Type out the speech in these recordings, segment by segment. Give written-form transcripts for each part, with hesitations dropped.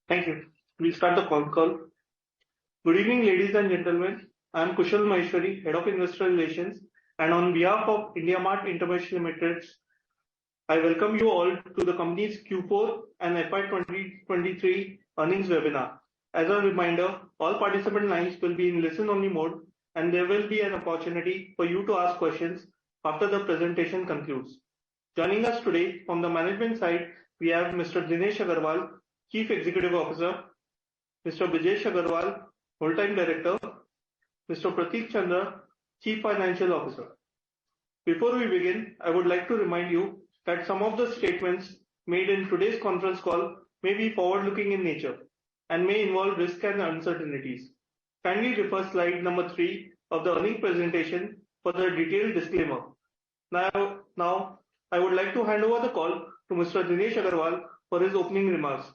Thank you. We start the call. Good evening, ladies and gentlemen. I am Kushal Maheshwari, Head of Investor Relations, and on behalf of IndiaMART InterMESH Limited, I welcome you all to the company's Q4 and FY23 earnings webinar. As a reminder, all participant lines will be in listen-only mode, and there will be an opportunity for you to ask questions after the presentation concludes. Joining us today from the management side, we have Mr. Dinesh Agarwal, Chief Executive Officer, Mr. Brijesh Agarwal, Full-time Director, Mr. Prateek Chandra, Chief Financial Officer. Before we begin, I would like to remind you that some of the statements made in today's conference call may be forward-looking in nature and may involve risks and uncertainties. Kindly refer slide number 3 of the earnings presentation for the detailed disclaimer. Now, I would like to hand over the call to Mr. Dinesh Agarwal for his opening remarks.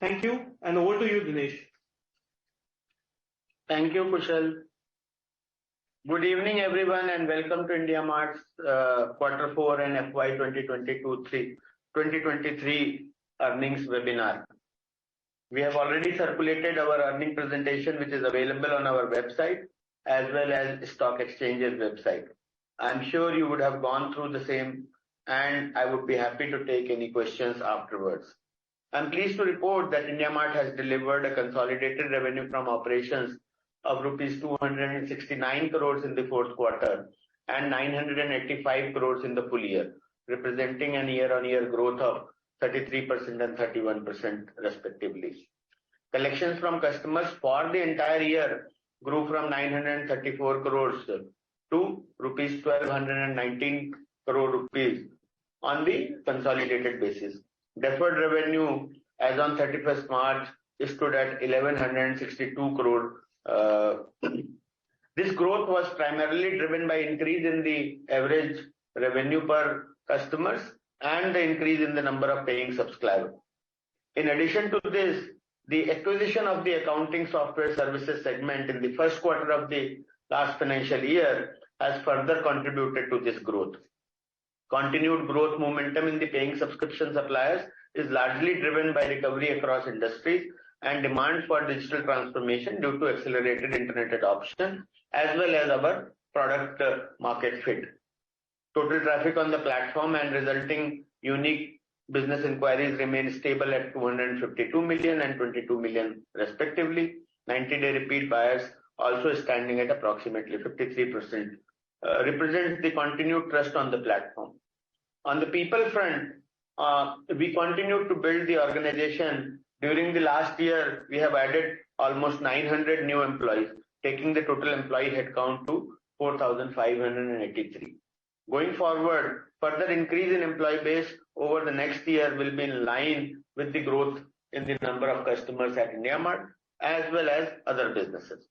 Thank you, and over to you, Dinesh. Thank you, Kushal. Good evening, everyone, and welcome to IndiaMART's Quarter 4 and FY 2023 earnings webinar. We have already circulated our earning presentation, which is available on our website as well as stock exchange's website. I'm sure you would have gone through the same, and I would be happy to take any questions afterwards. I'm pleased to report that IndiaMART has delivered a consolidated revenue from operations of rupees 269 crores in the fourth quarter and 985 crores in the full year, representing a year-on-year growth of 33% and 31% respectively. Collections from customers for the entire year grew from 934 crores to rupees 1219 crore rupees on the consolidated basis. Deferred revenue as on 31st March stood at 1162 crore. This growth was primarily driven by increase in the average revenue per customers and the increase in the number of paying subscribers. In addition to this, the acquisition of the accounting software services segment in the first quarter of the last financial year has further contributed to this growth. Continued growth momentum in the paying subscription suppliers is largely driven by recovery across industries and demand for digital transformation due to accelerated internet adoption as well as our product market fit. Total traffic on the platform and resulting unique business inquiries remain stable at 252 million and 22 million respectively. 90-day repeat buyers also standing at approximately 53%, represents the continued trust on the platform. On the people front, we continue to build the organization. During the last year, we have added almost 900 new employees, taking the total employee headcount to 4,583. Going forward, further increase in employee base over the next year will be in line with the growth in the number of customers at IndiaMART as well as other businesses.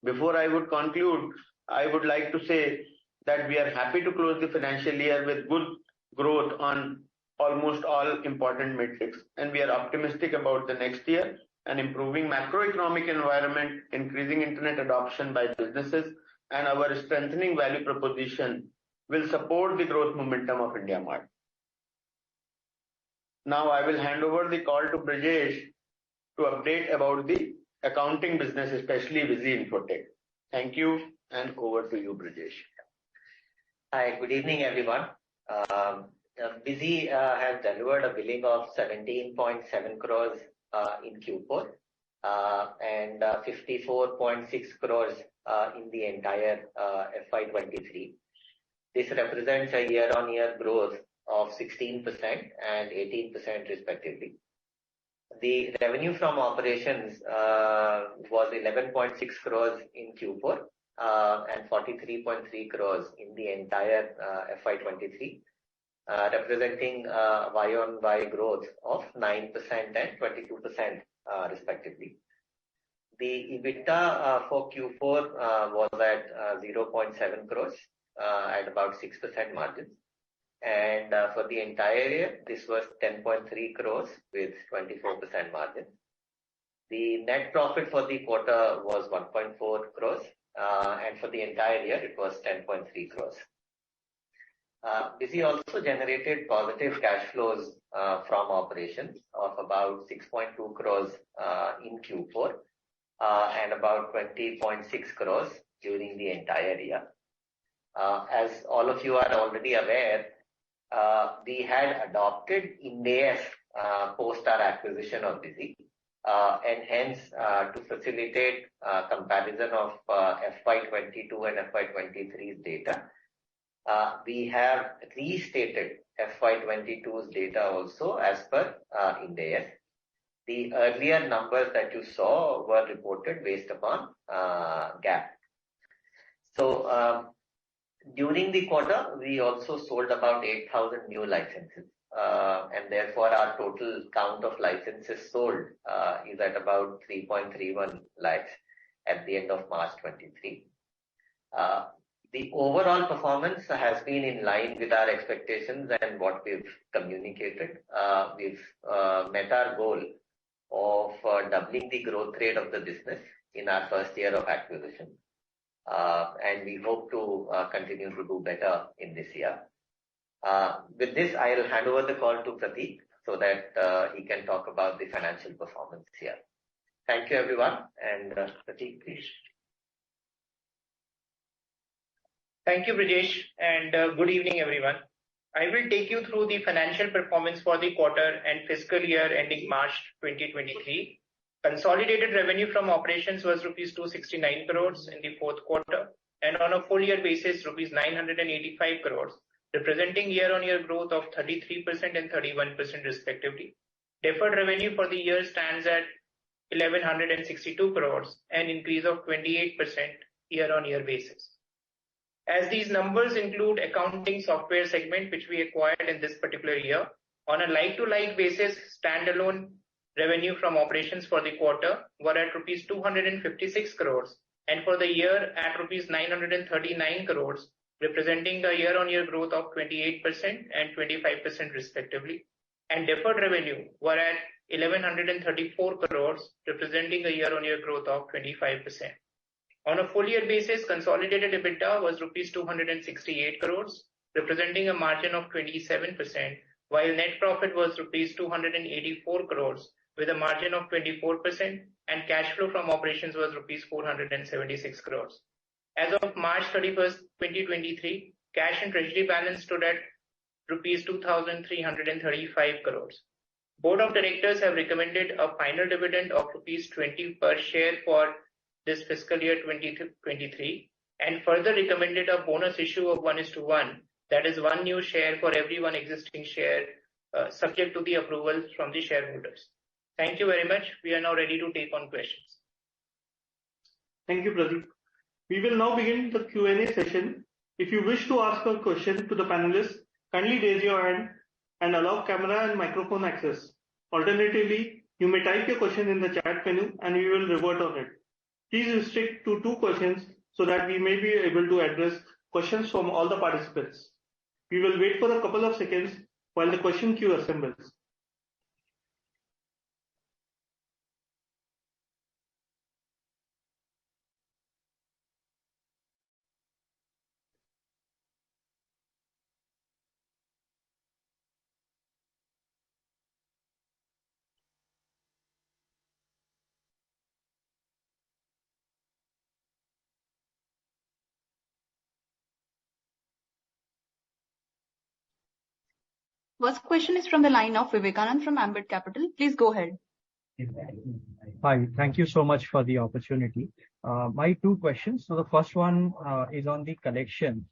Before I would conclude, I would like to say that we are happy to close the financial year with good growth on almost all important metrics, and we are optimistic about the next year. An improving macroeconomic environment, increasing internet adoption by businesses, and our strengthening value proposition will support the growth momentum of IndiaMART. Now I will hand over the call to Brijesh to update about the accounting business, especially Busy Infotech. Thank you, and over to you, Brijesh. Hi, good evening, everyone. Busy has delivered a billing of 17.7 crores in Q4 and 54.6 crores in the entire FY23. This represents a year-on-year growth of 16% and 18% respectively. The revenue from operations was 11.6 crores in Q4 and 43.3 crores in the entire FY23, representing Y-on-Y growth of 9% and 22% respectively. The EBITDA for Q4 was at 0.7 crores at about 6% margins, and for the entire year this was 10.3 crores with 24% margin. The net profit for the quarter was 1.4 crores and for the entire year it was 10.3 crores. Busy also generated positive cash flows from operations of about 6.2 crores in Q4 and about 20.6 crores during the entire year. As all of you are already aware, we had adopted IndiaMART post our acquisition of Busy, and hence to facilitate comparison of FY22 and FY23's data, we have restated FY22's data also as per IndiaMART. The earlier numbers that you saw were reported based upon GAAP. So during the quarter, we also sold about 8,000 new licenses, and therefore our total count of licenses sold is at about 3.31 lakhs at the end of March 23. The overall performance has been in line with our expectations and what we've communicated. We've met our goal of doubling the growth rate of the business in our first year of acquisition. And we hope to continue to do better in this year. With this, I will hand over the call to Prateek so that he can talk about the financial performance here. Thank you, everyone. And Prateek, please. Thank you, Brijesh, and good evening, everyone. I will take you through the financial performance for the quarter and fiscal year ending March 2023. Consolidated revenue from operations was rupees 269 crores in the fourth quarter, and on a full year basis, rupees 985 crores, representing year-on-year growth of 33% and 31% respectively. Deferred revenue for the year stands at 1162 crores, an increase of 28% year-on-year basis. As these numbers include accounting software segment which we acquired in this particular year, on a like-to-like basis, standalone revenue from operations for the quarter were at rupees 256 crores, and for the year at rupees 939 crores, representing a year-on-year growth of 28% and 25% respectively. And deferred revenue were at 1134 crores, representing a year-on-year growth of 25%. On a full year basis, consolidated EBITDA was rupees 268 crores, representing a margin of 27%, while net profit was rupees 284 crores with a margin of 24%, and cash flow from operations was rupees 476 crores. As of March 31st, 2023, cash and treasury balance stood at rupees 2,335 crores. Board of Directors have recommended a final dividend of rupees 20 per share for this fiscal year 2023, and further recommended a bonus issue of 1:1, that is 1 new share for every 1 existing share, subject to the approval from the shareholders. Thank you very much. We are now ready to take on questions. Thank you, Pradeep. We will now begin the Q&A session. If you wish to ask a question to the panelists, kindly raise your hand and allow camera and microphone access. Alternatively, you may type your question in the chat menu and we will revert on it. Please restrict to 2 questions so that we may be able to address questions from all the participants. We will wait for a couple of seconds while the question queue assembles. First question is from the line of Vivekanand from Ambit Capital. Please go ahead. Hi, thank you so much for the opportunity. My 2 questions. So the first one is on the collection.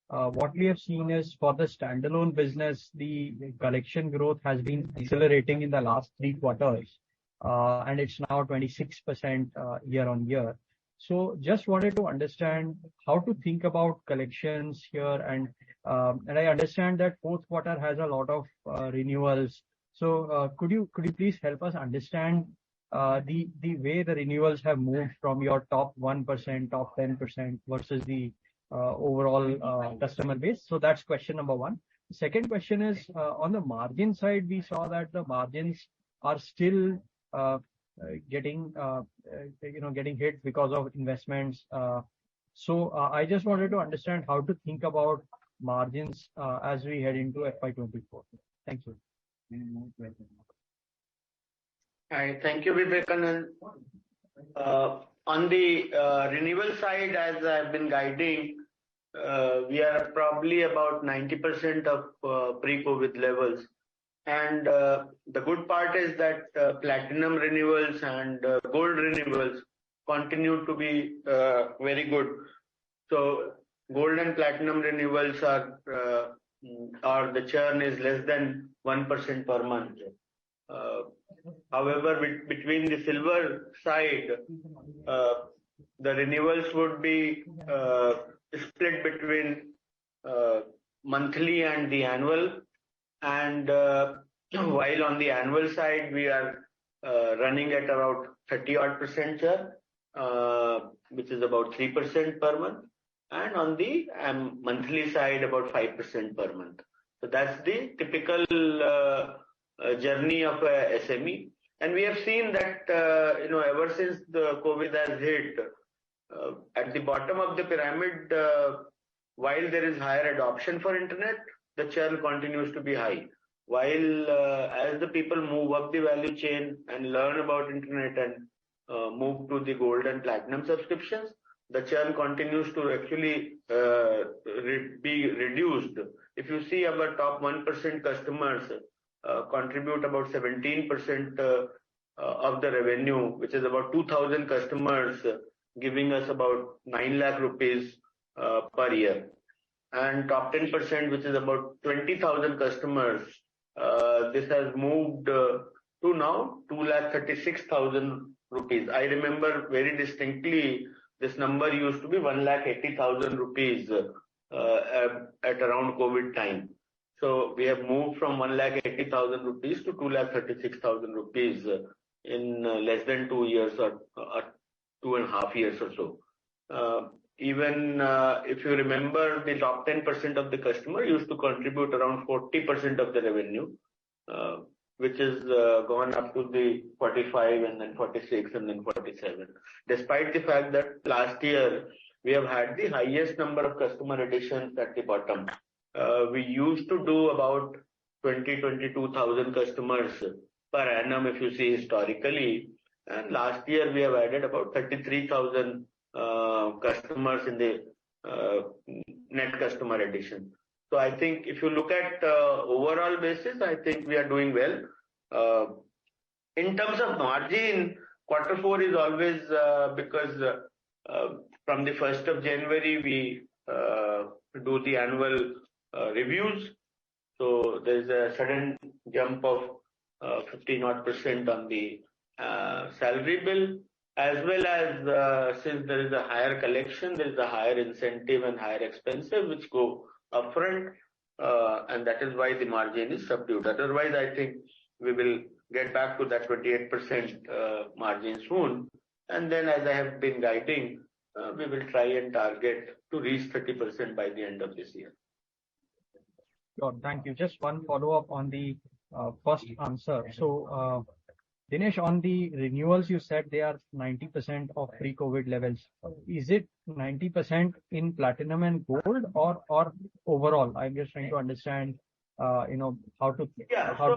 What we have seen is for the standalone business, the collection growth has been accelerating in the last 3 quarters, and it's now 26% year on year. So just wanted to understand how to think about collections here, and I understand that fourth quarter has a lot of renewals. So could you please help us understand the way the renewals have moved from your top 1%, top 10% versus the overall customer base? So that's question number 1. The second question is on the margin side, we saw that the margins are still getting hit because of investments. So I just wanted to understand how to think about margins as we head into FY24? Thank you. Hi, thank you, Vivekanand. On the renewal side, as I've been guiding, we are probably about 90% of pre-COVID levels. And the good part is that platinum renewals and gold renewals continue to be very good. So gold and platinum renewals are or the churn is less than 1% per month. However, between the silver side, the renewals would be split between monthly and the annual. And while on the annual side, we are running at about 30% churn, which is about 3% per month. And on the monthly side, about 5% per month. So that's the typical journey of a SME. And we have seen that, ever since the COVID has hit, at the bottom of the pyramid, while there is higher adoption for internet, the churn continues to be high. While as the people move up the value chain and learn about internet and move to the gold and platinum subscriptions, the churn continues to actually be reduced. If you see our top 1% customers contribute about 17% of the revenue, which is about 2,000 customers, giving us about 9 lakh rupees per year. And top 10%, which is about 20,000 customers, this has moved to now 2,36,000 rupees. I remember very distinctly this number used to be 1,80,000 rupees at around COVID time. So we have moved from 1,80,000 rupees to 2,36,000 rupees in less than 2 years or 2.5 years or so. Even if you remember, the top 10% of the customer used to contribute around 40% of the revenue, which is gone up to the 45 and then 46 and then 47. Despite the fact that last year we have had the highest number of customer additions at the bottom. We used to do about 22,000 customers per annum if you see historically. And last year we have added about 33,000 customers in the net customer addition. So I think if you look at overall basis, I think we are doing well. In terms of margin, Q4 is always because from the 1st of January we do the annual reviews. So there is a sudden jump of 50% on the salary bill, as well as since there is a higher collection, there is a higher incentive and higher expenses which go upfront, and that is why the margin is subdued. Otherwise, I think we will get back to that 28% margin soon. And then, as I have been guiding, we will try and target to reach 30% by the end of this year. Sure, thank you. Just one follow-up on the first answer. So, Dinesh, on the renewals, you said they are 90% of pre-COVID levels. Is it 90% in platinum and gold or overall? I'm just trying to understand, how to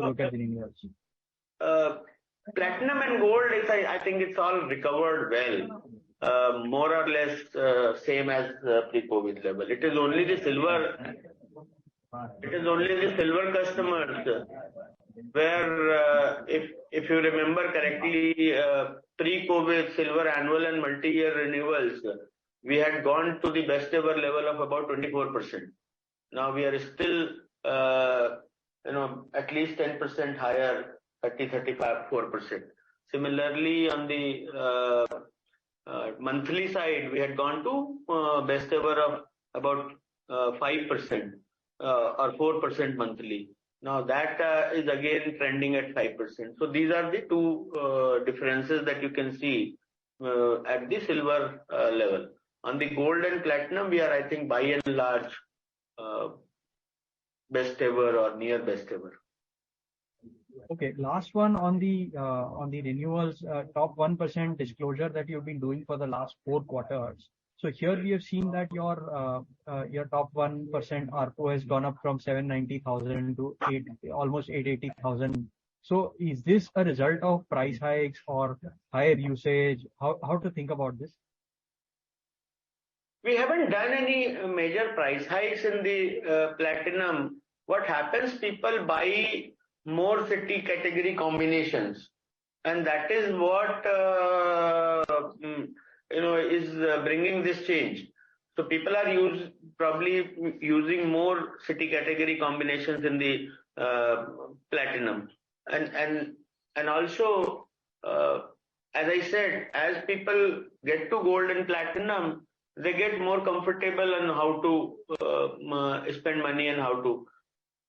look at the renewals. Platinum and gold is, I think it's all recovered well, more or less same as pre-COVID level. It is only the silver. It is only the silver customers where, if you remember correctly, pre-COVID silver annual and multi-year renewals, we had gone to the best ever level of about 24%. Now we are still, at least 10% higher, 34%. Similarly, on the monthly side, we had gone to best ever of about 5% or 4% monthly. Now that is again trending at 5%. So these are the two differences that you can see at the silver level. On the gold and platinum, we are, I think, by and large best ever or near best ever. Okay, last one on the renewals, top 1% disclosure that you've been doing for the last 4 quarters. So here we have seen that your top 1% ARPU has gone up from 790,000 to almost 880,000. So is this a result of price hikes or higher usage? How to think about this? We haven't done any major price hikes in the platinum. What happens, people buy more city category combinations, and that is what is bringing this change. So people are probably using more city category combinations in the platinum, and also as I said, as people get to gold and platinum, they get more comfortable on how to spend money and how to.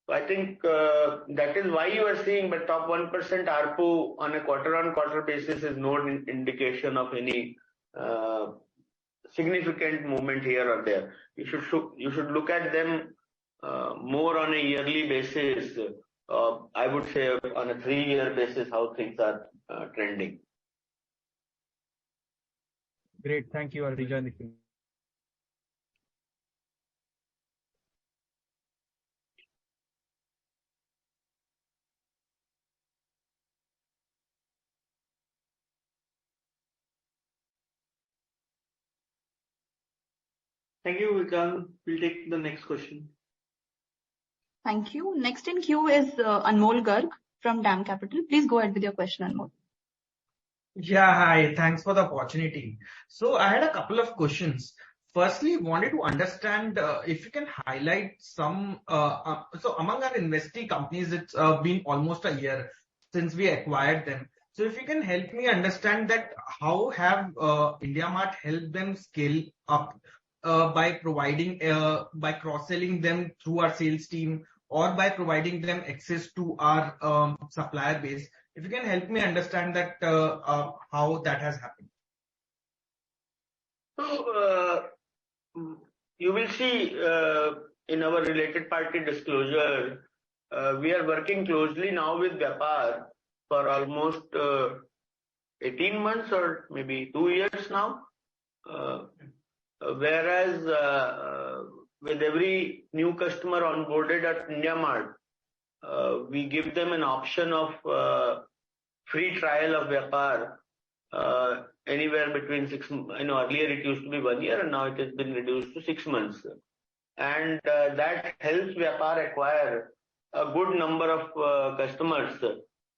So I think that is why you are seeing, but top 1% ARPU on a quarter-on-quarter basis is no indication of any significant movement here or there. You should look at them more on a yearly basis. I would say on a 3-year basis how things are trending. Great, thank you. I'll rejoin the queue. Thank you, Vikrant. We'll take the next question. Thank you. Next in queue is Anmol Garg from DAM Capital. Please go ahead with your question, Anmol. Yeah, hi. Thanks for the opportunity. So I had a couple of questions. Firstly, wanted to understand if you can highlight some. So among our investee companies, it's been almost a year since we acquired them. So if you can help me understand that, how have IndiaMART helped them scale up by providing by cross-selling them through our sales team, or by providing them access to our supplier base. If you can help me understand that, how that has happened. So you will see in our related party disclosure, we are working closely now with Vyapar for almost 18 months or maybe 2 years now. Whereas with every new customer onboarded at IndiaMART, we give them an option of free trial of Vyapar anywhere between 6 months. Earlier it used to be 1 year, and now it has been reduced to 6 months. And that helps Vyapar acquire a good number of customers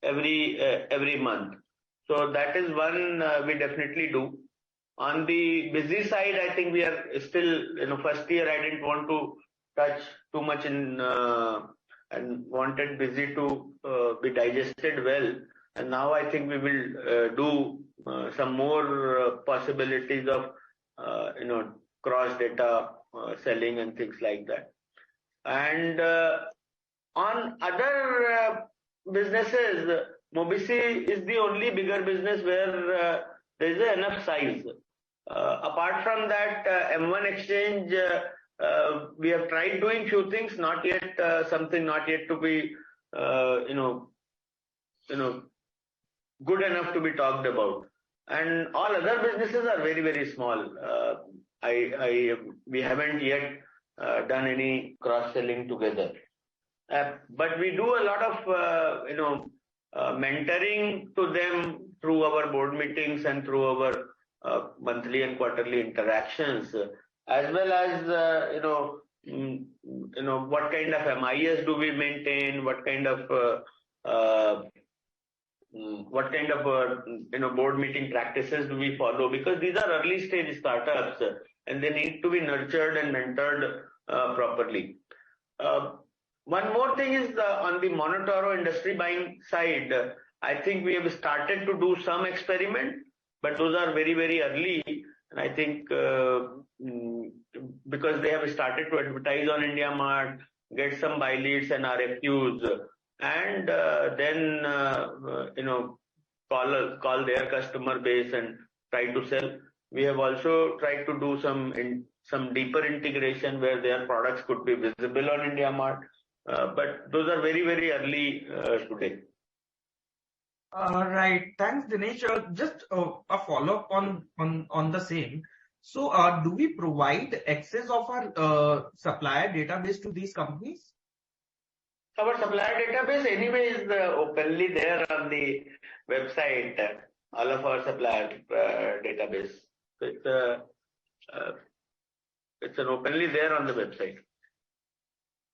every month. So that is one we definitely do. On the busy side, I think we are still, first year I didn't want to touch too much in and wanted busy to be digested well. And now I think we will do some more possibilities of, cross data selling and things like that. And on other businesses, Mobisy is the only bigger business where there is enough size. Apart from that, M1 Exchange, we have tried doing few things, not yet something not yet to be, good enough to be talked about. And all other businesses are very, very small. We haven't yet done any cross-selling together. But we do a lot of, mentoring to them through our board meetings and through our monthly and quarterly interactions, as well as what kind of MIS do we maintain, what kind of board meeting practices do we follow, because these are early stage startups and they need to be nurtured and mentored properly. One more thing is on the Monotoro industry buying side, I think we have started to do some experiment, but those are very, very early. And I think because they have started to advertise on IndiaMART, get some buy leads and RFQs, and then call their customer base and try to sell. We have also tried to do some deeper integration where their products could be visible on IndiaMART, but those are very, very early today. Right. Thanks, Dinesh. Just a follow-up on the same. So, do we provide access of our supplier database to these companies? Our supplier database anyway is openly there on the website, all of our supplier database. So it's an openly there on the website.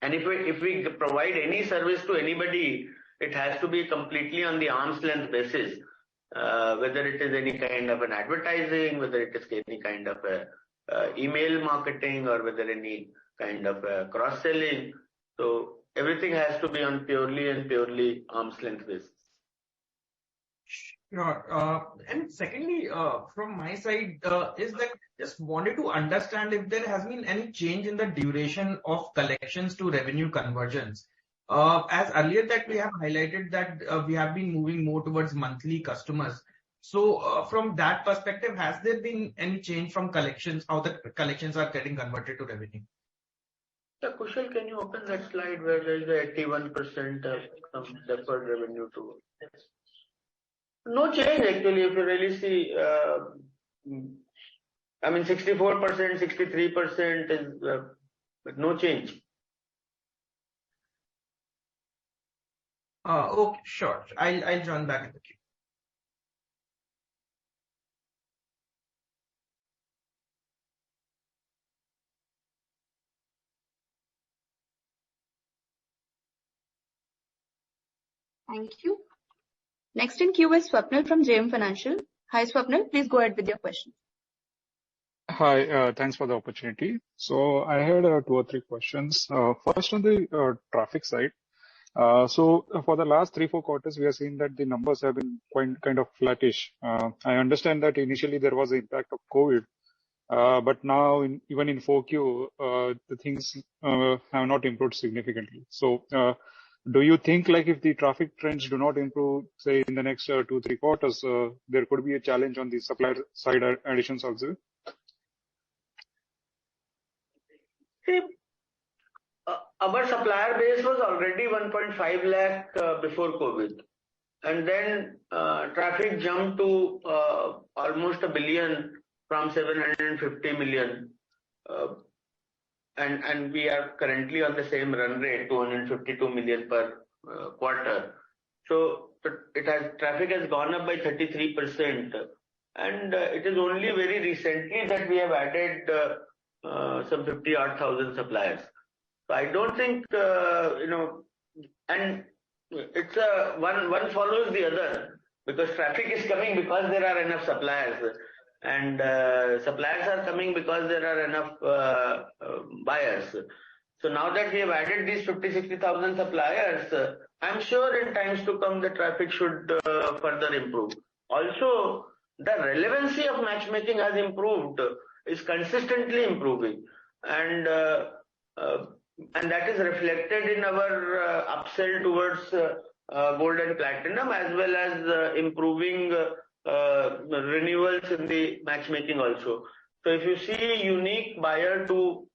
And if we provide any service to anybody, it has to be completely on the arm's length basis. Whether it is any kind of an advertising, whether it is any kind of a email marketing, or whether any kind of cross-selling. So everything has to be on purely arm's length basis. Sure. And secondly, from my side, is that just wanted to understand if there has been any change in the duration of collections to revenue conversions. As earlier that we have highlighted that we have been moving more towards monthly customers. So from that perspective, has there been any change from collections, how the collections are getting converted to revenue? Yeah, Kushal, can you open that slide where there is the 81% of deferred revenue to? No change actually, if you really see, I mean 64%, 63% is, but no change. Okay, sure. I'll join back in the queue. Thank you. Next in queue is Swapnil from JM Financial. Hi, Swapnil. Please go ahead with your question. Hi, thanks for the opportunity. So I had 2 or 3 questions. First on the traffic side. So for the last 3-4 quarters, we have seen that the numbers have been quite kind of flattish. I understand that initially there was the impact of COVID, but now even in 4Q, the things have not improved significantly. So do you think like if the traffic trends do not improve, say in the next 2-3 quarters, there could be a challenge on the supplier side additions also? See, our supplier base was already 1.5 lakh before COVID, and then traffic jumped to almost 1 billion from 750 million, and we are currently on the same run rate, 252 million per quarter. So traffic has gone up by 33%, and it is only very recently that we have added some 50,000 suppliers. So I don't think, and it's one follows the other, because traffic is coming because there are enough suppliers, and suppliers are coming because there are enough buyers. So now that we have added these 50,000-60,000 suppliers, I'm sure in times to come the traffic should further improve. Also, the relevancy of matchmaking has improved, is consistently improving, and that is reflected in our upsell towards gold and platinum, as well as improving renewals in the matchmaking also. So if you see unique buyer to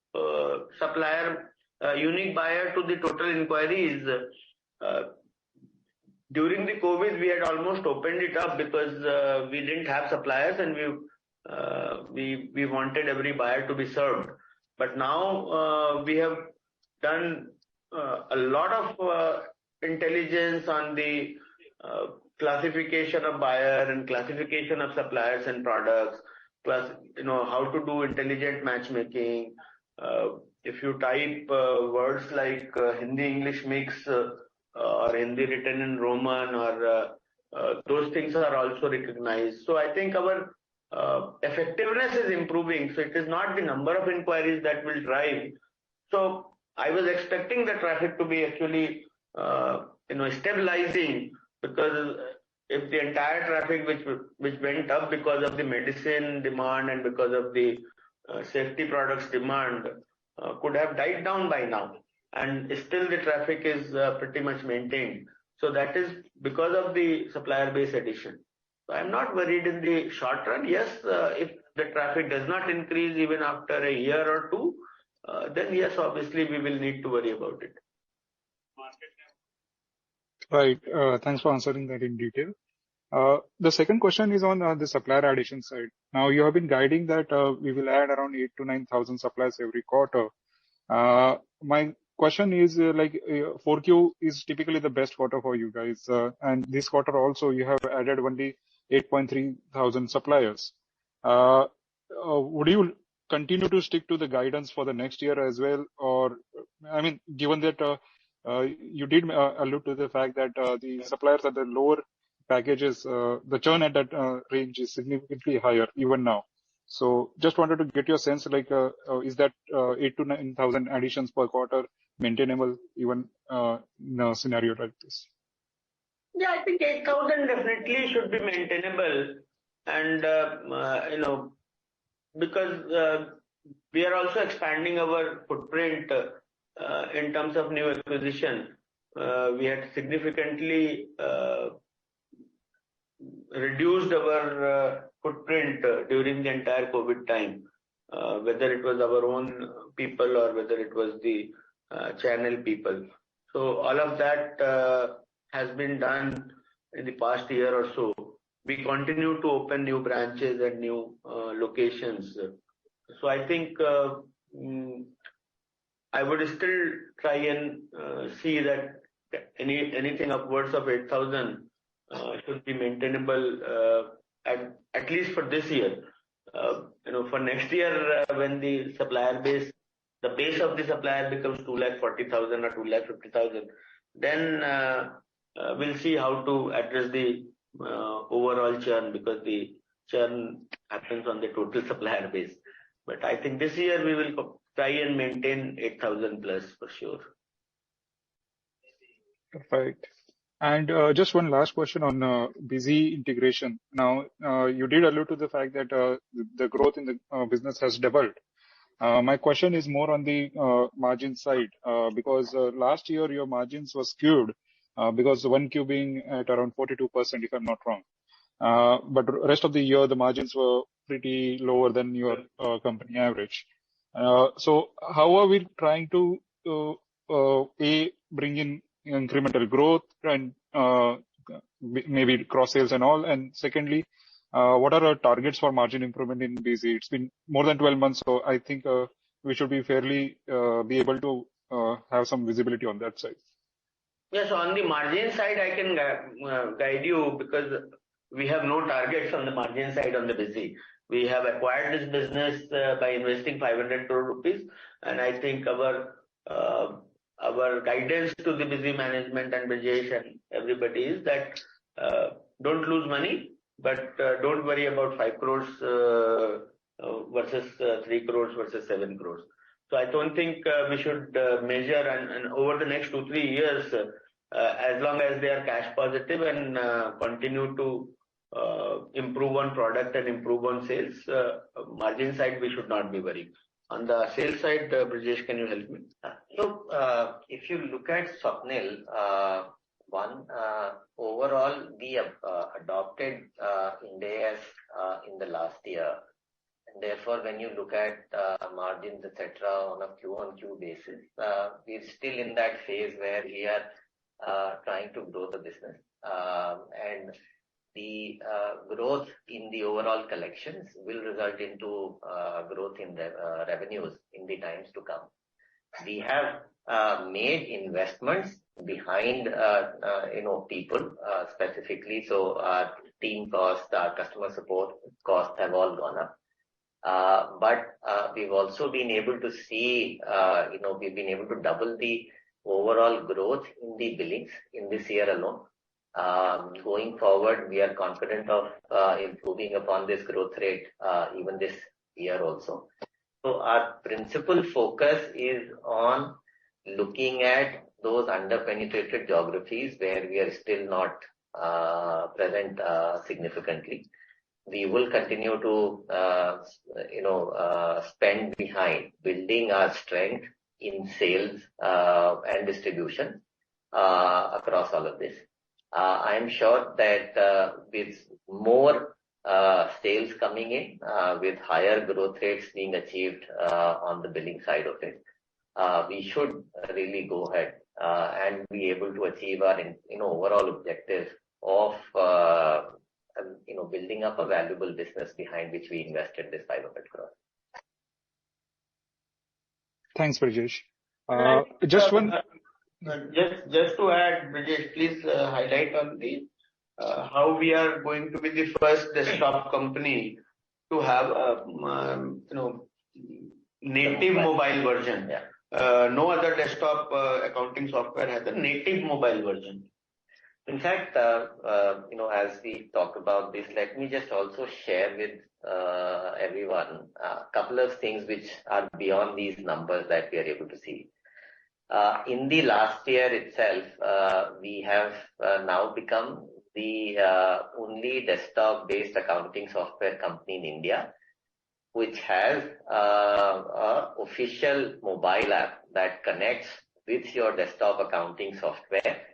supplier, unique buyer to the total inquiries, during the COVID we had almost opened it up because we didn't have suppliers, and we wanted every buyer to be served. But now we have done a lot of intelligence on the classification of buyer and classification of suppliers and products, plus how to do intelligent matchmaking. If you type words like Hindi English mix or Hindi written in Roman, or those things are also recognized. So I think our effectiveness is improving. So it is not the number of inquiries that will drive. So I was expecting the traffic to be actually stabilizing, because if the entire traffic which went up because of the medicine demand and because of the safety products demand could have died down by now, and still the traffic is pretty much maintained. So that is because of the supplier base addition. So I'm not worried in the short run. Yes, if the traffic does not increase even after a year or two, then yes, obviously we will need to worry about it. Right. Thanks for answering that in detail. The second question is on the supplier addition side. Now, you have been guiding that we will add around 8 to 9,000 suppliers every quarter. My question is 4Q is typically the best quarter for you guys. And this quarter also, you have added only 8.3 thousand suppliers. Would you continue to stick to the guidance for the next year as well? Or, I mean, given that you did allude to the fact that the suppliers at the lower packages, the churn at that range is significantly higher even now. So just wanted to get your sense, is that 8 to 9,000 additions per quarter maintainable even in a scenario like this? Yeah, I think 8,000 definitely should be maintainable. And, because we are also expanding our footprint in terms of new acquisition. We had significantly reduced our footprint during the entire COVID time, whether it was our own people or whether it was the channel people. So all of that has been done in the past year or so. We continue to open new branches and new locations. So I think I would still try and see that anything upwards of 8,000 should be maintainable at least for this year. For next year, when the supplier base, the base of the supplier becomes 240,000 or 250,000, then we'll see how to address the overall churn, because the churn happens on the total supplier base. But I think this year we will try and maintain 8,000 plus for sure. Perfect. And just one last question on Busy integration. Now, you did allude to the fact that the growth in the business has doubled. My question is more on the margin side, because last year your margins were skewed because 1Q being at around 42%, if I'm not wrong. But rest of the year, the margins were pretty lower than your company average. So how are we trying to bring in incremental growth and maybe cross sales and all? And secondly, what are our targets for margin improvement in Busy? It's been more than 12 months, so I think we should be fairly be able to have some visibility on that side. Yes, on the margin side, I can guide you, because we have no targets on the margin side on the Busy. We have acquired this business by investing 500 crore rupees, and I think our guidance to the Busy management and Brijesh and everybody is that don't lose money, but don't worry about 5 crores versus 3 crores versus 7 crores. So I don't think we should measure and over the next 2-3 years, as long as they are cash positive and continue to improve on product and improve on sales, margin side we should not be worried. On the sales side, Brijesh, can you help me? So, if you look at Swapnil, overall we adopted Ind AS in the last year. And therefore, when you look at margins, etc., on a Q-on-Q basis, we're still in that phase where we are trying to grow the business. And the growth in the overall collections will result into growth in the revenues in the times to come. We have made investments behind people specifically, so our team costs, our customer support costs have all gone up. But we've also been able to see, we've been able to double the overall growth in the billings in this year alone. Going forward, we are confident of improving upon this growth rate even this year also. So our principal focus is on looking at those under-penetrated geographies where we are still not present significantly. We will continue to, spend behind building our strength in sales and distribution across all of this. I am sure that with more sales coming in, with higher growth rates being achieved on the billing side of it, we should really go ahead and be able to achieve our overall objective of building up a valuable business behind which we invested this 500 crore. Thanks, Brijesh. Just to add, Brijesh, please highlight on the how we are going to be the first desktop company to have a native mobile version. Yeah. No other desktop accounting software has a native mobile version. In fact, as we talk about this, let me just also share with everyone a couple of things which are beyond these numbers that we are able to see. In the last year itself, we have now become the only desktop-based accounting software company in India which has a official mobile app that connects with your desktop accounting software.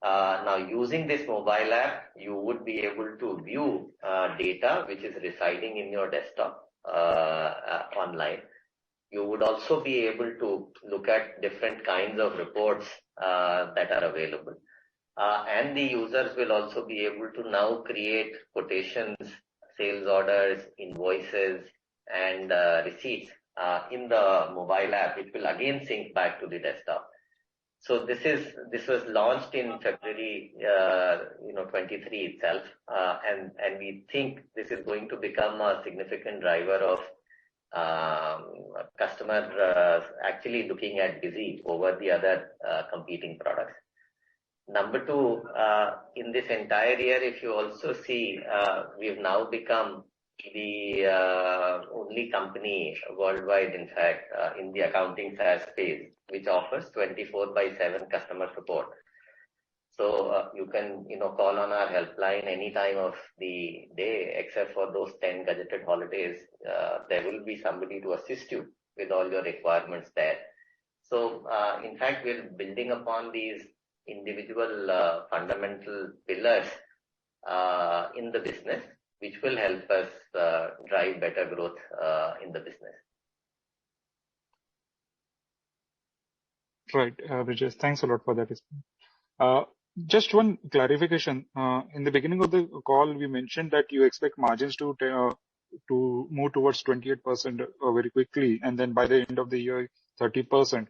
Now, using this mobile app, you would be able to view data which is residing in your desktop online. You would also be able to look at different kinds of reports that are available. And the users will also be able to now create quotations, sales orders, invoices, and receipts in the mobile app, which will again sync back to the desktop. So this was launched in February 23 itself, and we think this is going to become a significant driver of customer actually looking at Busy over the other competing products. Number two, in this entire year, if you also see, we've now become the only company worldwide, in fact, in the accounting SaaS space, which offers 24/7 customer support. So you can, call on our helpline any time of the day, except for those 10 gadgeted holidays. There will be somebody to assist you with all your requirements there. So, in fact, we're building upon these individual fundamental pillars in the business, which will help us drive better growth in the business. Right, Brijesh, thanks a lot for that. Just one clarification. In the beginning of the call, we mentioned that you expect margins to move towards 28% very quickly, and then by the end of the year, 30%.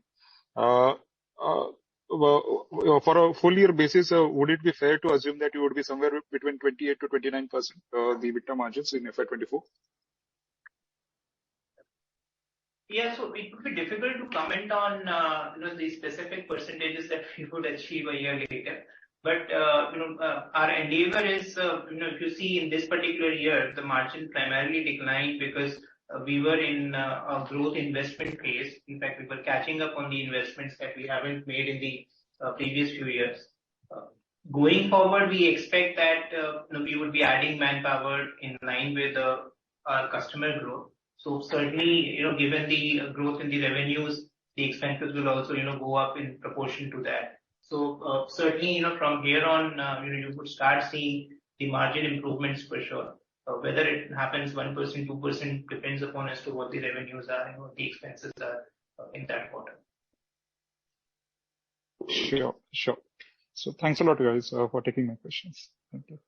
For a full year basis, would it be fair to assume that you would be somewhere between 28 to 29%, the EBITDA margins in FY24? Yeah, so it would be difficult to comment on the specific percentages that we would achieve a year later. But our endeavor is, if you see in this particular year, the margin primarily declined because we were in a growth investment phase. In fact, we were catching up on the investments that we haven't made in the previous few years. Going forward, we expect that we would be adding manpower in line with our customer growth. So certainly, given the growth in the revenues, the expenses will also, go up in proportion to that. So certainly, from here on, you would start seeing the margin improvements for sure. Whether it happens 1%, 2% depends upon as to what the revenues are and what the expenses are in that quarter. Sure. So thanks a lot, guys, for taking my questions. Thank you.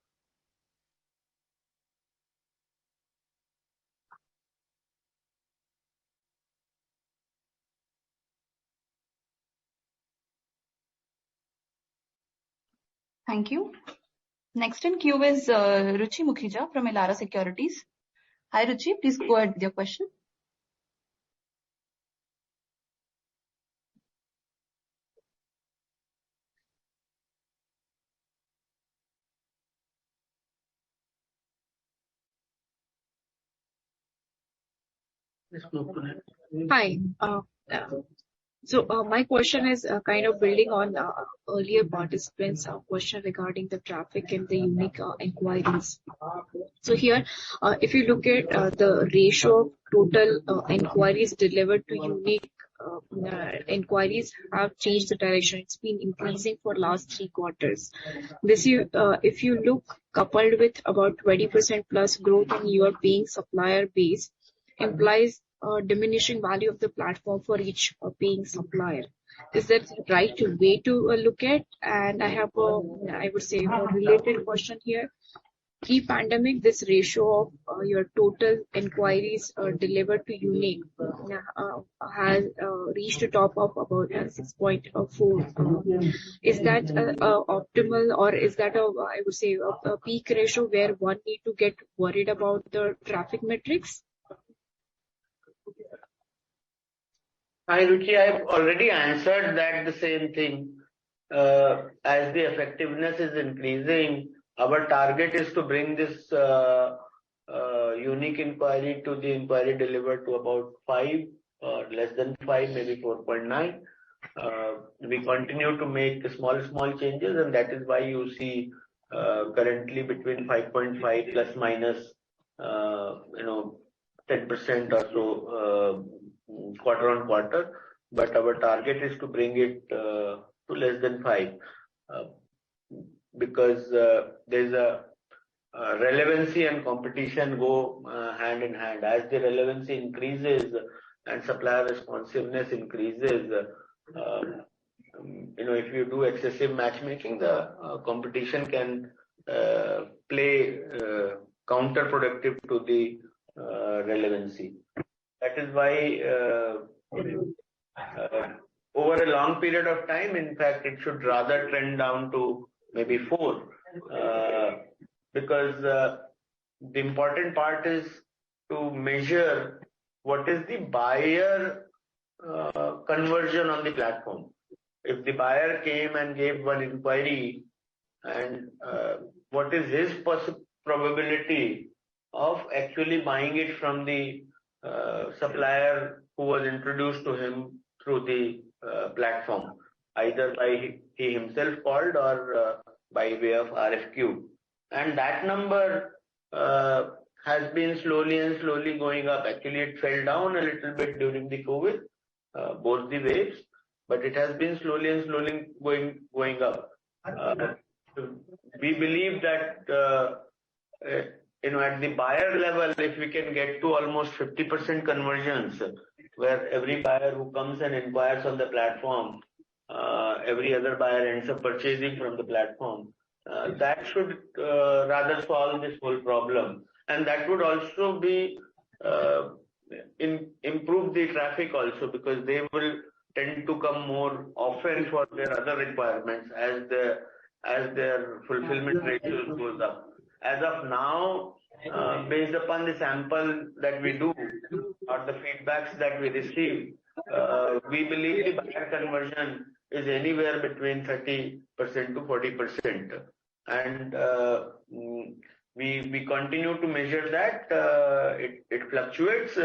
Thank you. Next in queue is Ruchi Mukhija from Elara Securities. Hi, Ruchi, please go ahead with your question. Hi. So my question is kind of building on earlier participants' question regarding the traffic and the unique inquiries. So here, if you look at the ratio of total inquiries delivered to unique inquiries have changed the direction. It's been increasing for last 3 quarters. This year, if you look coupled with about 20% plus growth in your paying supplier base, implies diminishing value of the platform for each paying supplier. Is that the right way to look at? And I have I would say, a related question here. Pre-pandemic, this ratio of your total inquiries delivered to unique has reached a top of about 6.4. Is that optimal, or is that I would say a peak ratio where one need to get worried about the traffic metrics? Hi, Ruchi. I've already answered that the same thing. As the effectiveness is increasing, our target is to bring this unique inquiry to the inquiry delivered to about 5 or less than 5, maybe 4.9. We continue to make small changes, and that is why you see currently between 5.5 plus minus 10% or so quarter on quarter. But our target is to bring it to less than 5 because there's a relevancy and competition go hand in hand. As the relevancy increases and supplier responsiveness increases, if you do excessive matchmaking, the competition can play counterproductive to the relevancy. That is why over a long period of time, in fact, it should rather trend down to maybe 4 because the important part is to measure what is the buyer conversion on the platform. If the buyer came and gave one inquiry, and what is his probability of actually buying it from the supplier who was introduced to him through the platform, either by he himself called or by way of RFQ. And that number has been slowly going up. Actually, it fell down a little bit during the COVID, both the waves, but it has been slowly going up. We believe that at the buyer level, if we can get to almost 50% conversions, where every buyer who comes and inquires on the platform, every other buyer ends up purchasing from the platform, that should rather solve this whole problem. And that would also be improve the traffic also, because they will tend to come more often for their other requirements as their fulfillment ratios goes up. As of now, based upon the sample that we do or the feedbacks that we receive, we believe the buyer conversion is anywhere between 30% to 40%. And we continue to measure that. It fluctuates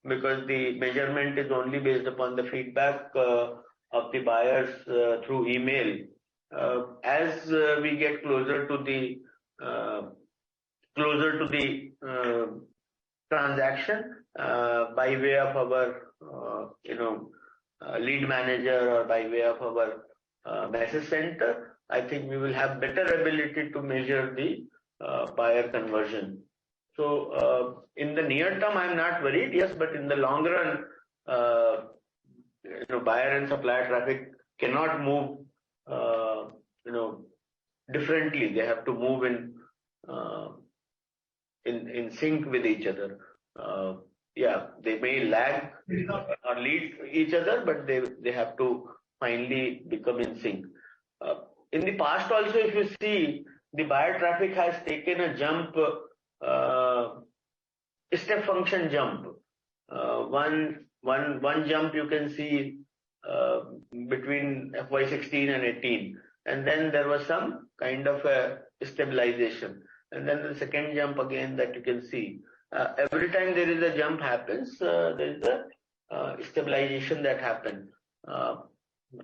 because the measurement is only based upon the feedback of the buyers through email. As we get closer to the transaction by way of our lead manager or by way of our message center, I think we will have better ability to measure the buyer conversion. So in the near term, I'm not worried, yes, but in the long run, buyer and supplier traffic cannot move differently. They have to move in sync with each other. They may lag or lead each other, but they have to finally become in sync. In the past also, if you see, the buyer traffic has taken a jump, step function jump. One jump you can see between FY16 and 18, and then there was some kind of a stabilization, and then the second jump again that you can see. Every time there is a jump happens, there is a stabilization that happens.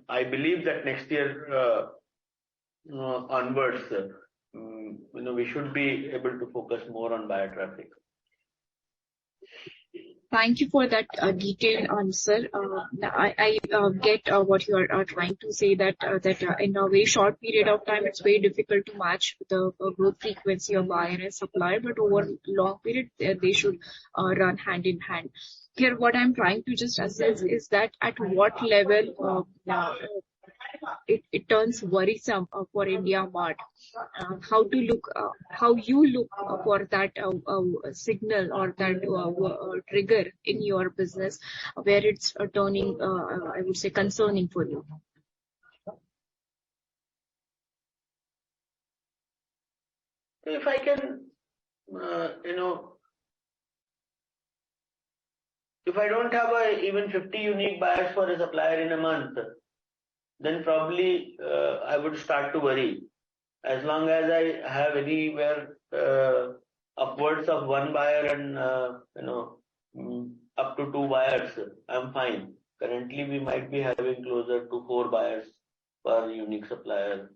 I believe that next year onwards, we should be able to focus more on buyer traffic. Thank you for that detailed answer. I get what you are trying to say, that in a very short period of time, it's very difficult to match the growth frequency of buyer and supplier, but over long period, they should run hand in hand. Here, what I'm trying to just assess is that at what level it turns worrisome for IndiaMART. How you look for that signal or that trigger in your business where it's turning, I would say, concerning for you. If I can, if I don't have even 50 unique buyers for a supplier in a month, then probably I would start to worry. As long as I have anywhere upwards of one buyer and up to 2 buyers, I'm fine. Currently, we might be having closer to 4 buyers per unique supplier,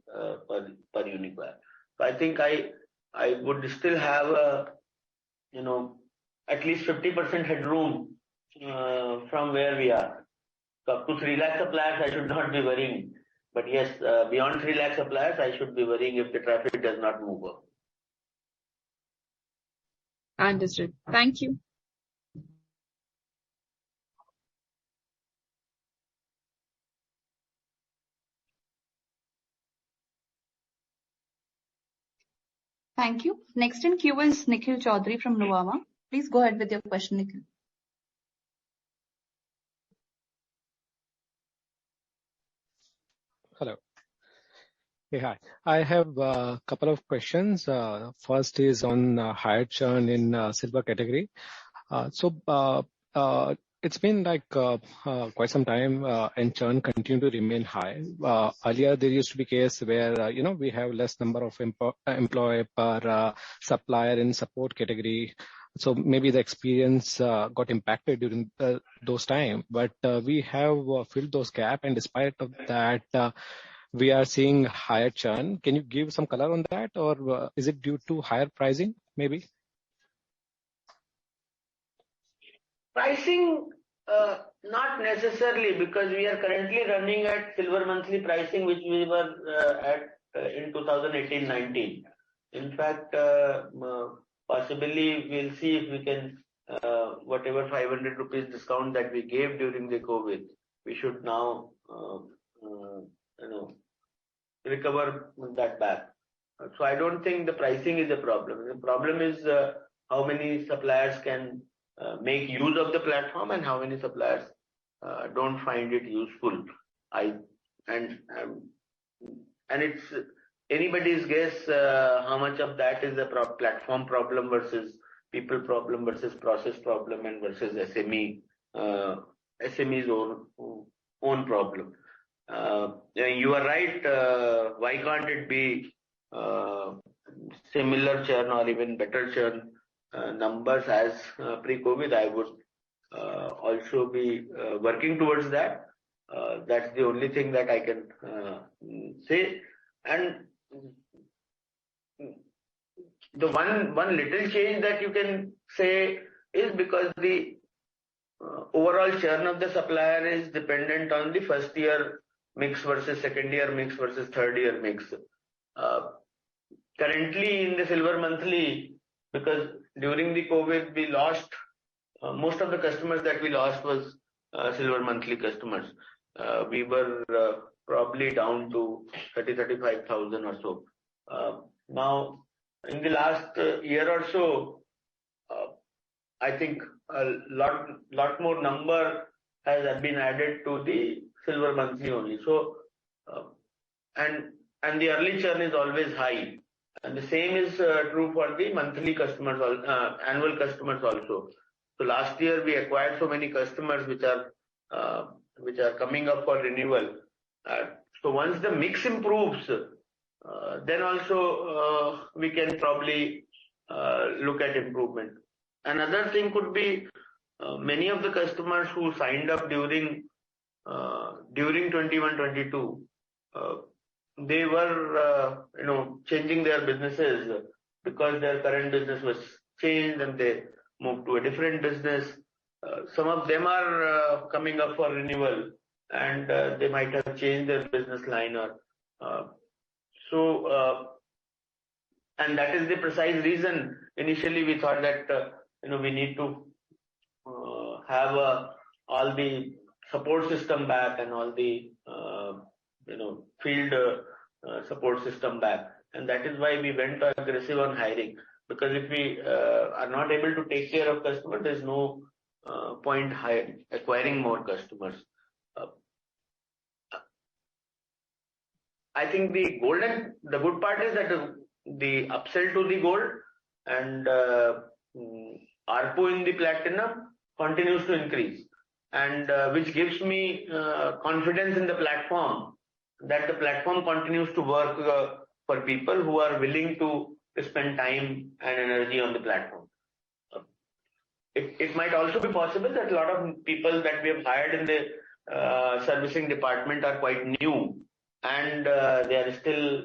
per unique buyer. So I think I would still have at least 50% headroom from where we are. So up to 3 lakh suppliers, I should not be worrying. But yes, beyond 3 lakh suppliers, I should be worrying if the traffic does not move up. Understood. Thank you. Thank you. Next in queue is Nikhil Chaudhary from Nuvama. Please go ahead with your question, Nikhil. Hello. Hey, hi. I have a couple of questions. First is on higher churn in silver category. It's been like quite some time and churn continue to remain high. Earlier there used to be case where we have less number of employee per supplier in support category. So maybe the experience got impacted during those time, but we have filled those gap, and despite of that, we are seeing higher churn. Can you give some color on that, or is it due to higher pricing, maybe? Pricing, not necessarily, because we are currently running at silver monthly pricing, which we were at in 2018-19. In fact, possibly we'll see if we can, whatever 500 rupees discount that we gave during the COVID, we should now, recover that back. So I don't think the pricing is a problem. The problem is how many suppliers can make use of the platform and how many suppliers don't find it useful. And it's anybody's guess how much of that is a platform problem versus people problem versus process problem and versus SME's own problem. You are right. Why can't it be similar churn or even better churn numbers as pre-COVID? I would also be working towards that. That's the only thing that I can say. And the one little change that you can say is because the overall churn of the supplier is dependent on the first year mix versus second year mix versus third year mix. Currently in the silver monthly, because during the COVID we lost most of the customers that we lost was silver monthly customers. We were probably down to 35,000 or so. Now in the last year or so, I think a lot more number has been added to the silver monthly only. So and the early churn is always high, and the same is true for the monthly customers, annual customers also. So last year we acquired so many customers which are coming up for renewal. So once the mix improves, then also we can probably look at improvement. Another thing could be many of the customers who signed up during 21-22, they were changing their businesses because their current business was changed and they moved to a different business. Some of them are coming up for renewal and they might have changed their business line or and that is the precise reason initially we thought that we need to have all the support system back and all the field support system back. And that is why we went aggressive on hiring. Because if we are not able to take care of customers, there's no point acquiring more customers. I think the good part is that the upsell to the gold and ARPU in the platinum continues to increase, and which gives me confidence in the platform, that the platform continues to work for people who are willing to spend time and energy on the platform. It might also be possible that a lot of people that we have hired in the servicing department are quite new, and they are still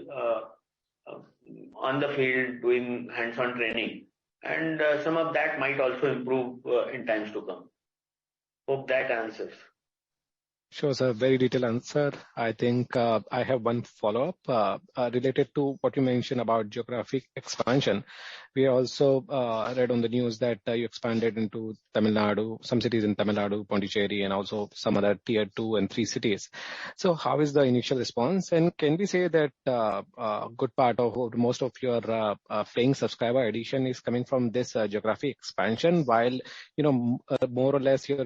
on the field doing hands-on training, and some of that might also improve in times to come. Hope that answers. Sure, sir. Very detailed answer. I think I have one follow-up related to what you mentioned about geographic expansion. We also read on the news that you expanded into Tamil Nadu, some cities in Tamil Nadu, Pondicherry, and also some other tier 2 and 3 cities. So how is the initial response? And can we say that a good part of most of your paying subscriber addition is coming from this geographic expansion, while more or less your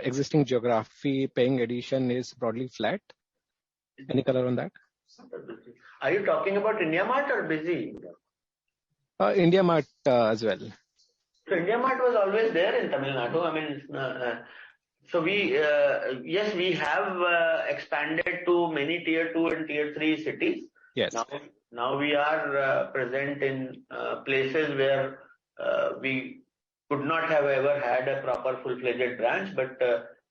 existing geography paying addition is broadly flat? Any color on that? Are you talking about IndiaMART or Busy? IndiaMART as well. So IndiaMART was always there in Tamil Nadu. I mean, so we have expanded to many tier 2 and tier 3 cities. Yes. Now we are present in places where we could not have ever had a proper full-fledged branch, but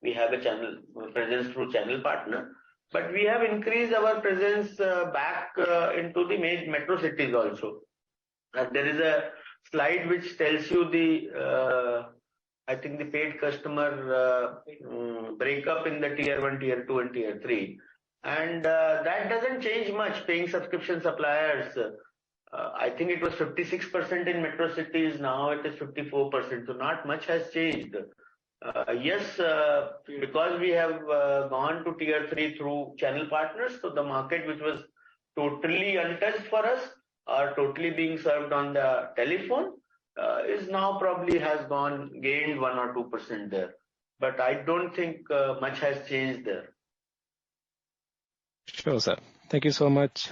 we have a channel presence through channel partner. But we have increased our presence back into the main metro cities also. There is a slide which tells you the I think the paid customer breakup in the tier 1, tier 2, and tier 3, and that doesn't change much. Paying subscription suppliers, I think it was 56% in metro cities. Now it is 54%. So not much has changed. Yes, because we have gone to tier 3 through channel partners, so the market which was totally untouched for us or totally being served on the telephone is now probably has gained 1 or 2% there. But I don't think much has changed there. Sure, sir. Thank you so much.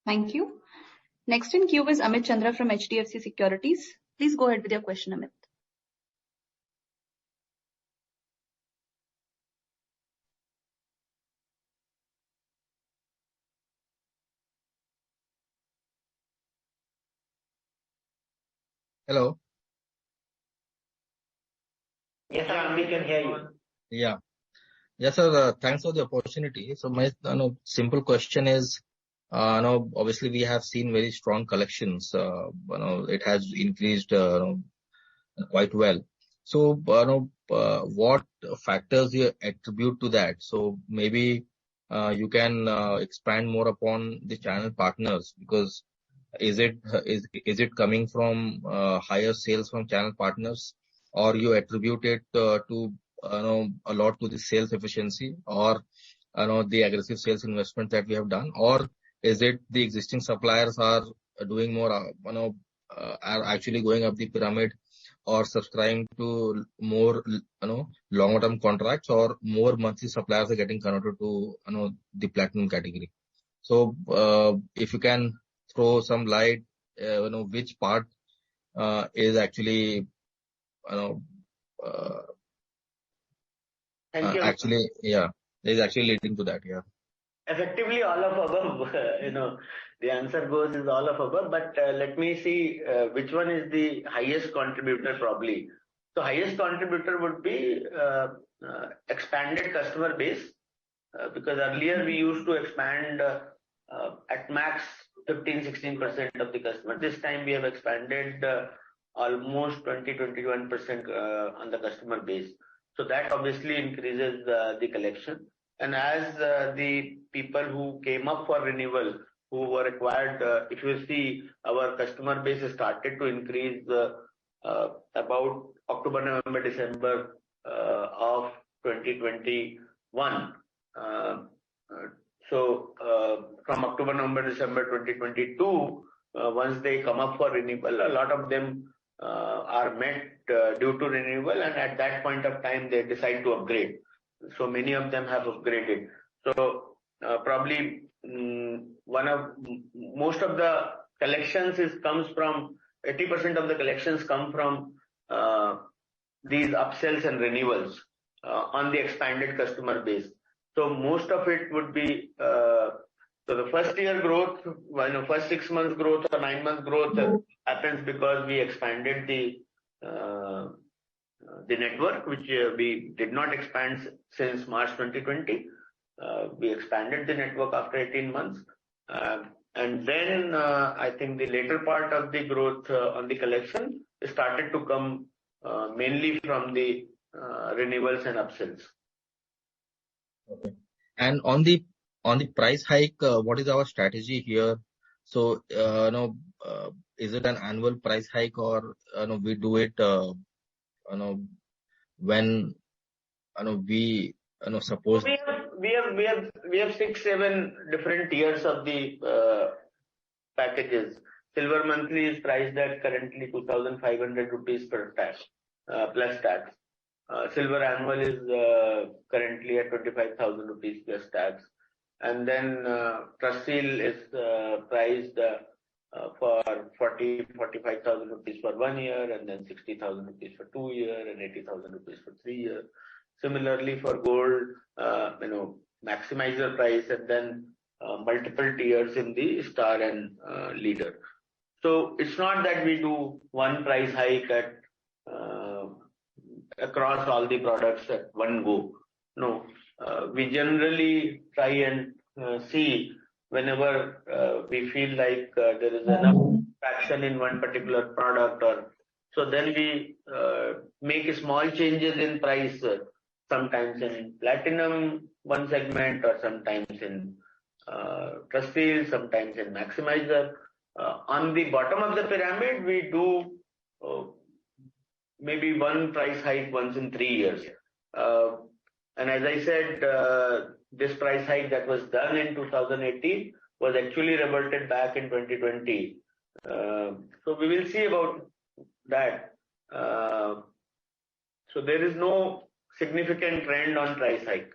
Thank you. Next in queue is Amit Chandra from HDFC Securities. Please go ahead with your question, Amit. Hello. Yes, we can hear you. Yeah. Yes, sir. Thanks for the opportunity. So my simple question is, obviously we have seen very strong collections. It has increased quite well. So what factors you attribute to that? So maybe you can expand more upon the channel partners, because is it coming from higher sales from channel partners, or you attribute it to a lot to the sales efficiency, or the aggressive sales investment that we have done, or is it the existing suppliers are doing more, are actually going up the pyramid or subscribing to more, longer term contracts, or more monthly suppliers are getting converted to, the platinum category. So, if you can throw some light, which part is actually, Thank you. Actually, yeah, is actually leading to that, yeah. Effectively, all of above. The answer goes is all of above. But let me see which one is the highest contributor probably. So highest contributor would be expanded customer base, because earlier we used to expand at max 15-16% of the customer. This time we have expanded almost 20-21% on the customer base. So that obviously increases the collection. And as the people who came up for renewal who were acquired, if you see, our customer base has started to increase about October, November, December of 2021. From October, November, December 2022, once they come up for renewal, a lot of them are met due to renewal, and at that point of time they decide to upgrade. So many of them have upgraded. So probably most of the collections comes from 80% of the collections come from these upsells and renewals on the expanded customer base. So most of it would be so the first year growth, first 6 months growth or 9 months growth happens because we expanded the network, which we did not expand since March 2020. We expanded the network after 18 months. And then I think the later part of the growth on the collection started to come mainly from the renewals and upsells. Okay. And on the price hike, what is our strategy here? So, is it an annual price hike, or we do it when we suppose we have 6-7 different tiers of the packages. Silver monthly is priced at currently 2,500 rupees per tax plus tax. Silver annual is currently at 25,000 rupees plus tax, and then Trust Seal is priced for 45,000 rupees for 1 year, and then 60,000 rupees for 2 years, and 80,000 rupees for 3 years. Similarly for gold, maximizer price, and then multiple tiers in the star and leader. So it's not that we do one price hike at across all the products at one go. No, we generally try and see whenever we feel like there is enough traction in one particular product, or so then we make small changes in price, sometimes in platinum one segment, or sometimes in Trust Seal, sometimes in maximizer. On the bottom of the pyramid, we do maybe one price hike once in 3 years. And as I said, this price hike that was done in 2018 was actually reverted back in 2020. So we will see about that. So there is no significant trend on price hike.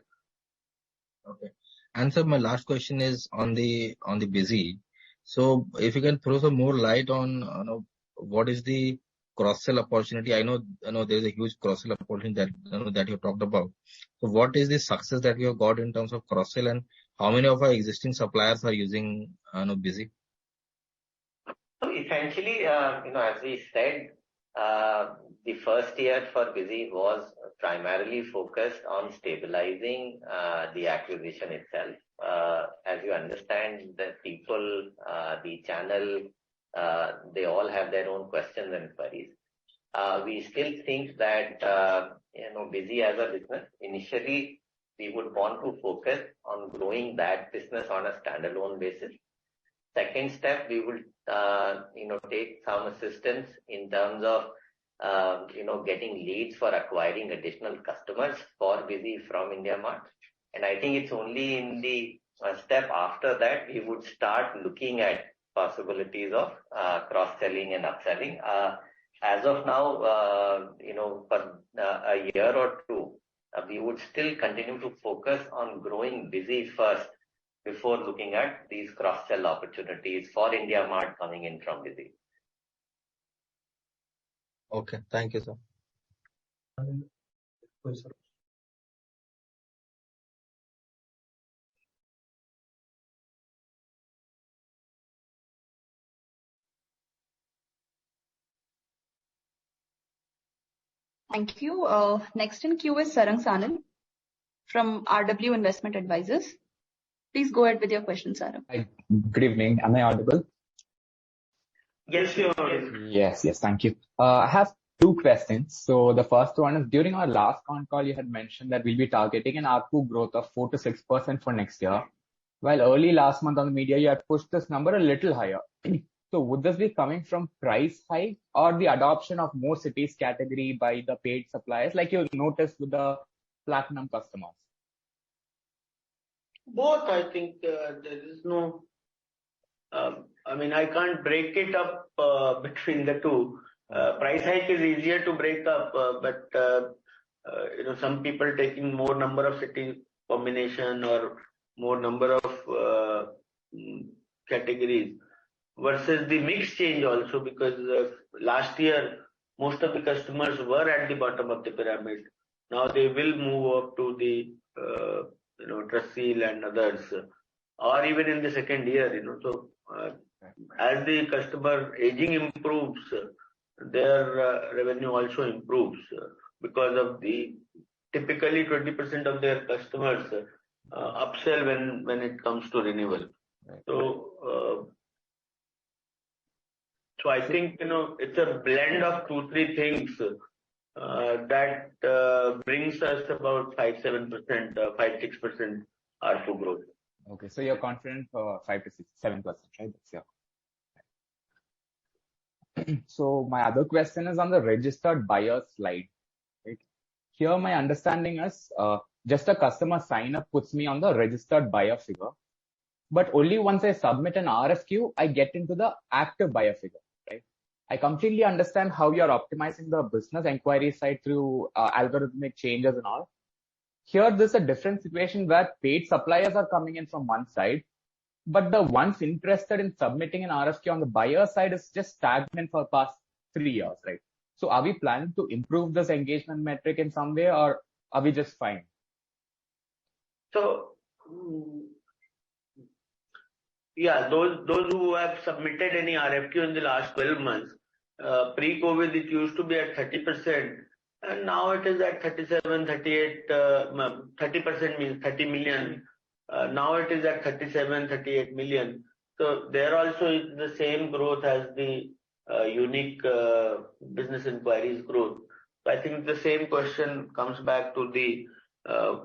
Okay. And sir, my last question is on the Busy. So if you can throw some more light on what is the cross-sell opportunity. I know there is a huge cross-sell opportunity that you talked about. So what is the success that you have got in terms of cross-sell, and how many of our existing suppliers are using Busy? So essentially, as we said, the first year for Busy was primarily focused on stabilizing the acquisition itself. As you understand, the people, the channel, they all have their own questions and queries. We still think that Busy as a business, initially we would want to focus on growing that business on a standalone basis. Second step, we will take some assistance in terms of getting leads for acquiring additional customers for Busy from IndiaMART. And I think it's only in the step after that we would start looking at possibilities of cross-selling and upselling. As of now, for a year or two, we would still continue to focus on growing Busy first before looking at these cross-sell opportunities for IndiaMART coming in from Busy. Okay, thank you, sir. Thank you. Next in queue is Sarang Sanal from RW Investment Advisors. Please go ahead with your question, Sarang. Hi. Good evening. Am I audible? Yes, you are. Yes, thank you. I have two questions. So the first one is, during our last con call, you had mentioned that we'll be targeting an ARPU growth of 4 to 6% for next year, while early last month on the media, you had pushed this number a little higher. So would this be coming from price hike or the adoption of more cities category by the paid suppliers, like you noticed with the platinum customers? Both, I think there is no. I mean, I can't break it up between the two. Price hike is easier to break up, but some people taking more number of city combination or more number of categories versus the mix change also, because last year most of the customers were at the bottom of the pyramid. Now they will move up to the TrustSeal and others, or even in the second year. So as the customer aging improves, their revenue also improves because of the typically 20% of their customers upsell when it comes to renewal. So I think it's a blend of 2-3 things that brings us about 5-7%, 5-6% ARPU growth. Okay, so you're confident for 5-7%, right? That's So my other question is on the registered buyer slide. Right? Here, my understanding is just a customer sign up puts me on the registered buyer figure, but only once I submit an RFQ, I get into the active buyer figure. Right? I completely understand how you're optimizing the business inquiry side through algorithmic changes and all. Here, there's a different situation where paid suppliers are coming in from one side, but the ones interested in submitting an RFQ on the buyer side is just stagnant for the past 3 years, right? So are we planning to improve this engagement metric in some way, or are we just fine? So, yeah, those who have submitted any RFQ in the last 12 months, pre-COVID it used to be at 30%, and now it is at 37, 38, 30% means 30 million. Now it is at 37, 38 million. So there also is the same growth as the unique business inquiries growth. So I think the same question comes back to the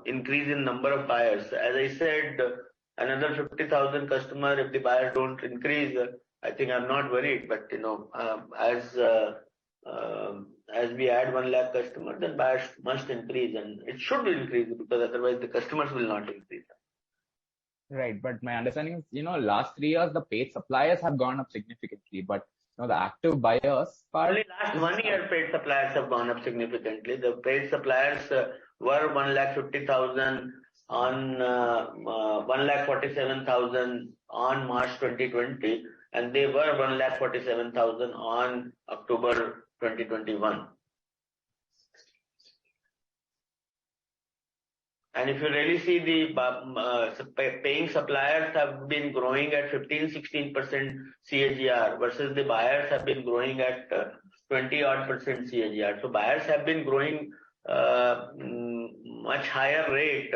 increase in number of buyers. As I said, another 50,000 customers, if the buyers don't increase, I think I'm not worried. But as we add 1 lakh customers, then buyers must increase, and it should increase because otherwise the customers will not increase. Right, but my understanding is, last 3 years the paid suppliers have gone up significantly, but the active buyers part. Only last 1 year paid suppliers have gone up significantly. The paid suppliers were 150,000 on 147,000 on March 2020, and they were 147,000 on October 2021. And if you really see the paying suppliers have been growing at 15-16% CAGR versus the buyers have been growing at 20-odd% CAGR. So buyers have been growing much higher rate.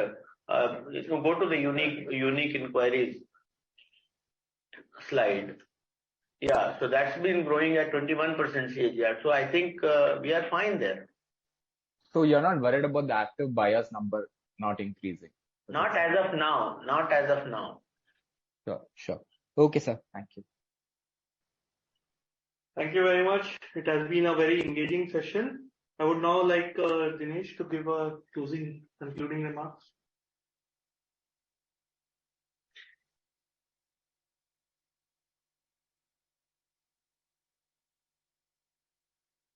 If you go to the unique inquiries slide, yeah, so that's been growing at 21% CAGR. So I think we are fine there. So you're not worried about the active buyers number not increasing? Not as of now. Not as of now. Sure. Okay, sir. Thank you. Thank you very much. It has been a very engaging session. I would now like Dinesh to give a concluding remarks.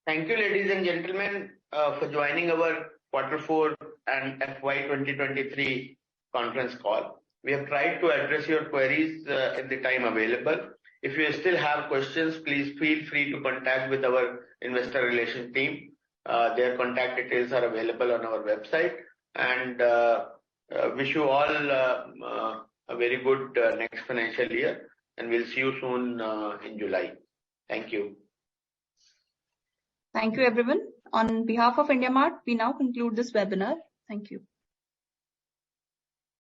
Thank you, ladies and gentlemen, for joining our Q4 and FY23 conference call. We have tried to address your queries in the time available. If you still have questions, please feel free to contact with our investor relations team. Their contact details are available on our website. And wish you all a very good next financial year. And we'll see you soon in July. Thank you. Thank you, everyone. On behalf of IndiaMART, we now conclude this webinar. Thank you.